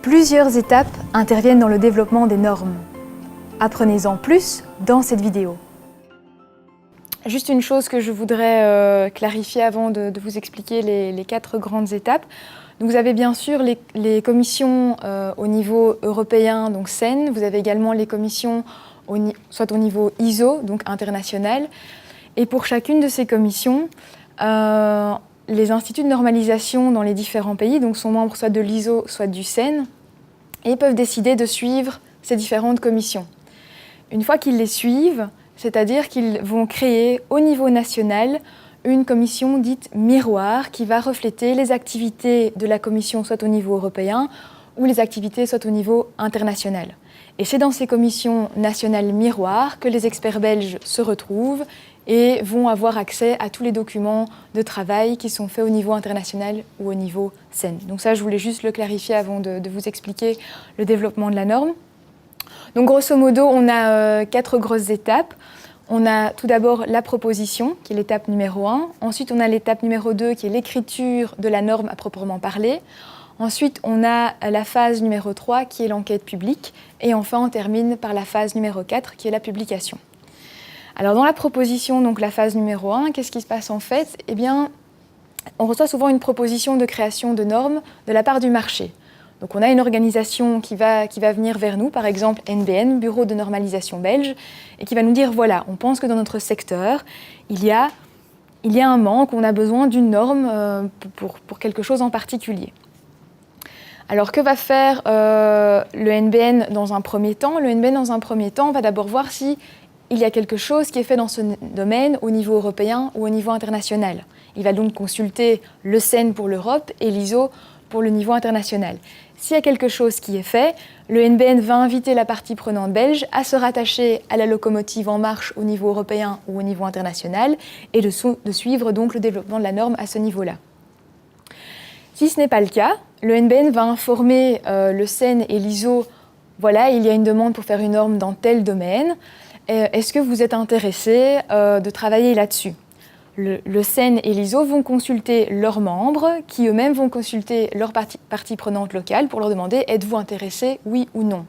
Plusieurs étapes interviennent dans le développement des normes. Apprenez-en plus dans cette vidéo. Juste une chose que je voudrais clarifier avant de vous expliquer les 4 grandes étapes. Donc vous avez bien sûr les commissions au niveau européen, donc CEN. Vous avez également les commissions soit au niveau ISO, donc international. Et pour chacune de ces commissions, les instituts de normalisation dans les différents pays donc sont membres soit de l'ISO, soit du CEN, et peuvent décider de suivre ces différentes commissions. Une fois qu'ils les suivent, c'est-à-dire qu'ils vont créer au niveau national une commission dite miroir qui va refléter les activités de la commission soit au niveau européen ou les activités soit au niveau international. Et c'est dans ces commissions nationales miroirs que les experts belges se retrouvent et vont avoir accès à tous les documents de travail qui sont faits au niveau international ou au niveau CEN. Donc ça, je voulais juste le clarifier avant de vous expliquer le développement de la norme. Donc grosso modo, on a 4 grosses étapes. On a tout d'abord la proposition, qui est l'étape numéro 1. Ensuite, on a l'étape numéro 2, qui est l'écriture de la norme à proprement parler. Ensuite, on a la phase numéro 3, qui est l'enquête publique. Et enfin, on termine par la phase numéro 4, qui est la publication. Alors, dans la proposition, donc la phase numéro 1, qu'est-ce qui se passe en fait ? Eh bien, on reçoit souvent une proposition de création de normes de la part du marché. Donc on a une organisation qui va venir vers nous, par exemple NBN, Bureau de normalisation belge, et qui va nous dire, voilà, on pense que dans notre secteur, il y a un manque, on a besoin d'une norme pour quelque chose en particulier. Alors que va faire le NBN dans un premier temps ? Le NBN dans un premier temps va d'abord voir si il y a quelque chose qui est fait dans ce domaine au niveau européen ou au niveau international. Il va donc consulter le CEN pour l'Europe et l'ISO pour le niveau international. S'il y a quelque chose qui est fait, le NBN va inviter la partie prenante belge à se rattacher à la locomotive en marche au niveau européen ou au niveau international et de suivre donc le développement de la norme à ce niveau-là. Si ce n'est pas le cas, le NBN va informer le CEN et l'ISO, voilà, il y a une demande pour faire une norme dans tel domaine, est-ce que vous êtes intéressés de travailler là-dessus ? Le CEN et l'ISO vont consulter leurs membres, qui eux-mêmes vont consulter leurs parties prenantes locales pour leur demander « Êtes-vous intéressés, oui ou non ?»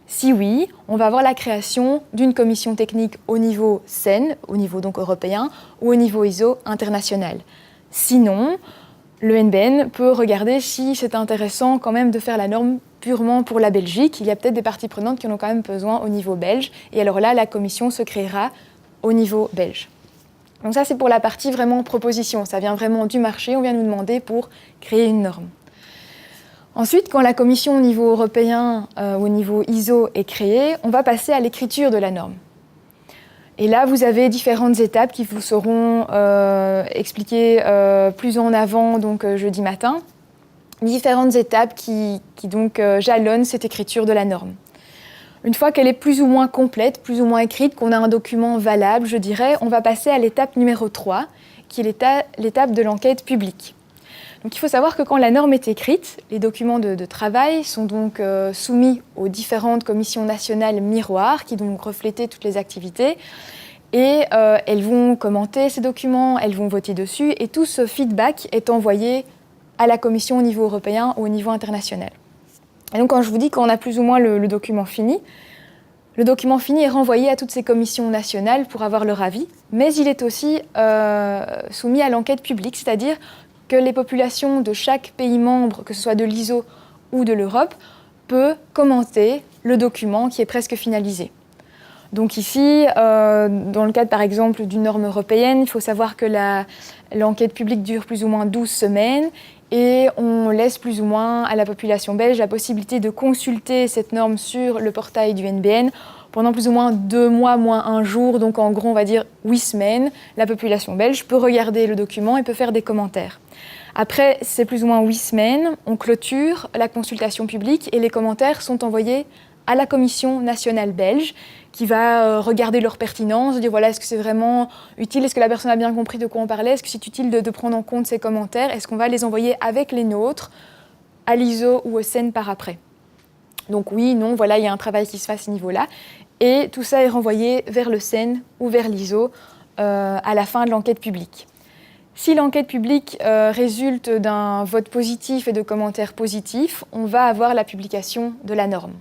Si oui, on va avoir la création d'une commission technique au niveau CEN, au niveau donc européen, ou au niveau ISO international. Sinon, le NBN peut regarder si c'est intéressant quand même de faire la norme purement pour la Belgique. Il y a peut-être des parties prenantes qui en ont quand même besoin au niveau belge. Et alors là, la commission se créera au niveau belge. Donc ça, c'est pour la partie vraiment proposition. Ça vient vraiment du marché, on vient nous demander pour créer une norme. Ensuite, quand la commission au niveau européen ou au niveau ISO est créée, on va passer à l'écriture de la norme. Et là, vous avez différentes étapes qui vous seront expliquées plus en avant, donc jeudi matin. Différentes étapes qui donc jalonnent cette écriture de la norme. Une fois qu'elle est plus ou moins complète, plus ou moins écrite, qu'on a un document valable, je dirais, on va passer à l'étape numéro 3, qui est l'étape de l'enquête publique. Donc il faut savoir que quand la norme est écrite, les documents de travail sont donc soumis aux différentes commissions nationales miroirs, qui vont refléter toutes les activités, et elles vont commenter ces documents, elles vont voter dessus, et tout ce feedback est envoyé à la commission au niveau européen ou au niveau international. Et donc quand je vous dis qu'on a plus ou moins le document fini est renvoyé à toutes ces commissions nationales pour avoir leur avis, mais il est aussi soumis à l'enquête publique, c'est-à-dire que les populations de chaque pays membre, que ce soit de l'ISO ou de l'Europe, peut commenter le document qui est presque finalisé. Donc ici, dans le cadre par exemple d'une norme européenne, il faut savoir que l'enquête publique dure plus ou moins 12 semaines, et on laisse plus ou moins à la population belge la possibilité de consulter cette norme sur le portail du NBN pendant plus ou moins 2 mois, moins 1 jour, donc en gros on va dire 8 semaines. La population belge peut regarder le document et peut faire des commentaires. Après ces plus ou moins 8 semaines, on clôture la consultation publique et les commentaires sont envoyés à la commission nationale belge qui va regarder leur pertinence, dire voilà, est-ce que c'est vraiment utile, est-ce que la personne a bien compris de quoi on parlait, est-ce que c'est utile de prendre en compte ces commentaires, est-ce qu'on va les envoyer avec les nôtres à l'ISO ou au CEN par après. Donc oui, non, voilà, il y a un travail qui se fait à ce niveau-là et tout ça est renvoyé vers le CEN ou vers l'ISO à la fin de l'enquête publique. Si l'enquête publique résulte d'un vote positif et de commentaires positifs, on va avoir la publication de la norme.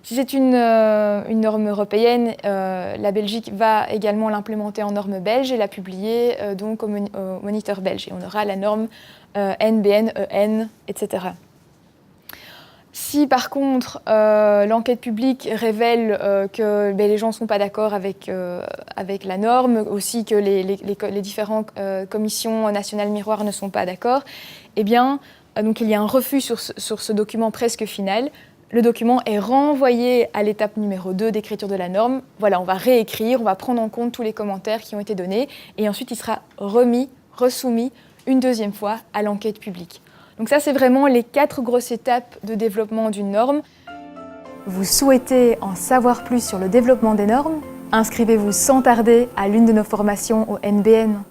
Si c'est une norme européenne, la Belgique va également l'implémenter en norme belge et la publier donc au moniteur belge. Et on aura la norme NBN, EN, etc. Si par contre l'enquête publique révèle que les gens ne sont pas d'accord avec la norme, aussi que les différentes commissions nationales miroirs ne sont pas d'accord, eh bien donc il y a un refus sur ce document presque final. Le document est renvoyé à l'étape numéro 2 d'écriture de la norme. Voilà, on va réécrire, on va prendre en compte tous les commentaires qui ont été donnés et ensuite il sera resoumis une deuxième fois à l'enquête publique. Donc ça, c'est vraiment les 4 grosses étapes de développement d'une norme. Vous souhaitez en savoir plus sur le développement des normes? Inscrivez-vous sans tarder à l'une de nos formations au NBN.